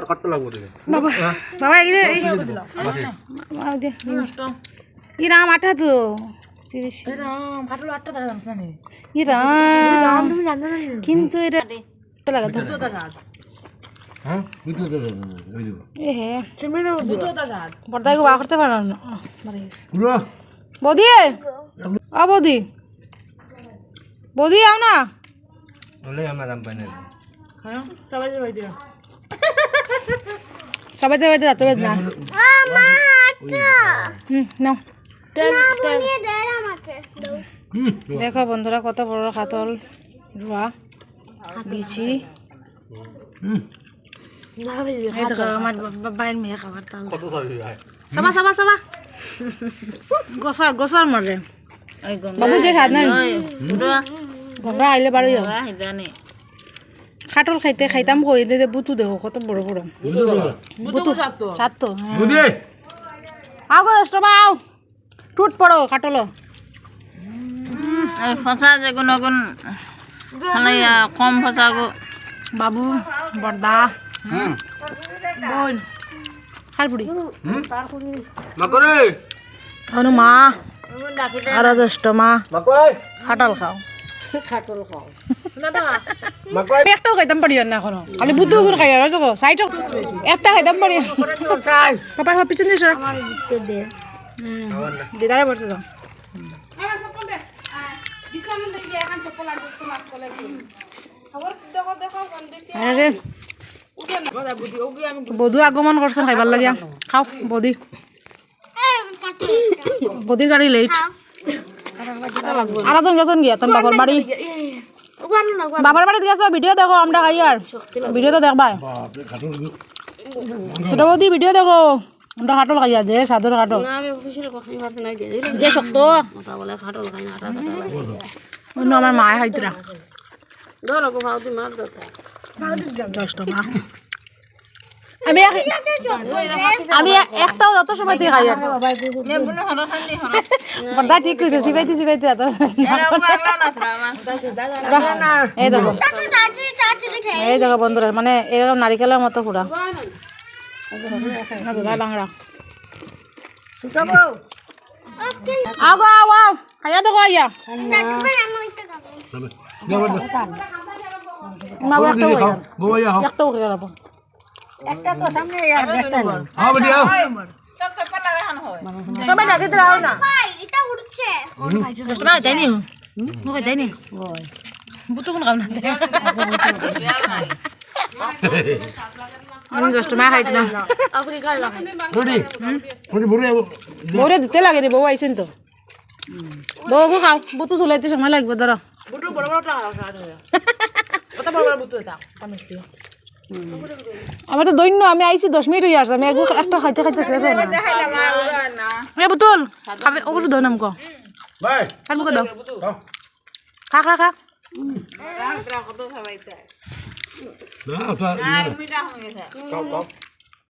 কাটতে লাগবে রে বাবা বাবা এই রে বাবা দে ই রাম আটা তো চিরিস এই রাম ফাটল 8টা দাদা জানিস না ই রাম তুমি জানো না কিন্তু এটা লাগা তো বুদ্ধ দাদা হ্যাঁ বুঝতে তো ওই দেব এ হে তুমি না বুদ্ধ দাদা বড়দাই গো বা করতে পারো না মারে গেছে পুরো বৌদি আ বৌদি বৌদি আও না বলে আমার রাম পাই না হ্যাঁ সবাই যাবে দিও সবাই যাবে যাতে না মা আটা নাও না বনিয়ে দে আমাকে দেখো বন্ধুরা কত বড় কাতল রুয়া বিচি এই দেখো আমার বাইর মেয়ে খাবার তাল কত সাবি ভাই সাবা সাবা সাবা গোসার মরে বাবু যে খাদ নাই গঙ্গা আইলে বারো খাটল খাইতে খাইতাম কই দে বুতু দেখো কত বড় বড় বুতু সাত তো বুদি আও গো স্টবা আও টুট পড়ো খাটল ফসা যে গুণ হালাইয়া কম ফসা গো বাবু বড়দা বোন খালপুরি মাকরে অনু মা আর জ্যেষ্ঠ মা মাকই খাটাল খাও মাকই আমি একটাও খাইতাম পারি না এখনো খালি বুদ্ধ করে খাই আর দেখো সাইড একটা খাইতাম পারি পাপা সব পিছন দিস আমার দিতে দে দিদারে বসে যাও আরে বধু আগমন করছেন খাইবার লাগিয়া খাও বদি বদির গাড়ি লেট আরেকজন গেছেন গিয়া তোর বাবার বাড়ি বাবার বাড়ি গেছো ভিডিও দেখো আমরা খাই আর ভিডিও তো দেখবা সেটা বদি ভিডিও দেখো আমরা খাটল খাই আর যে সাদর খাটল যে শক্ত অন্য আমার মায় খাইতরা দশ টাকা আমি একটাও যত সময় দিয়ে খাই বড়দা ঠিক কইছে সিবাইতে সিবাইতে এত এই দেখো এই দেখো বন্ধুরা মানে এরকম নারিকেলের মতো পুরা বাংলা আগো আও আও খাইয়া দেখো আইয়া মা একটাও খাইয়া বউয়া হাও একটাও খাইয়া রাখো একটা তো সামনে আর একটা না হাও বদি হাও সবাই ডাকে দাও না ভাই এটা উঠছে সবাই তাই নি মুখে তাই নি বুতো কোন কাম না আমি দশটা মা খাইতে না বদি বদি বড় বউরে দিতে লাগে রে বউ আইছেন তো বউ খাও বুতো চলাইতে সময় লাগবে ধরো বুদ্ধ বড় বড় টাকা কত বড় বড় বুদ্ধ এটা কমিটি আমার তো দৈন্য আমি আইছি 10 মিনিট হয়ে আসছে আমি একটা খাইতে খাইতে শেষ হয়ে না এ বুতুল খাবে ওগুলো দাও নাম কো ভাই খান মুখে দাও খা খা খা না তো মিঠা হয়ে গেছে কাও কাও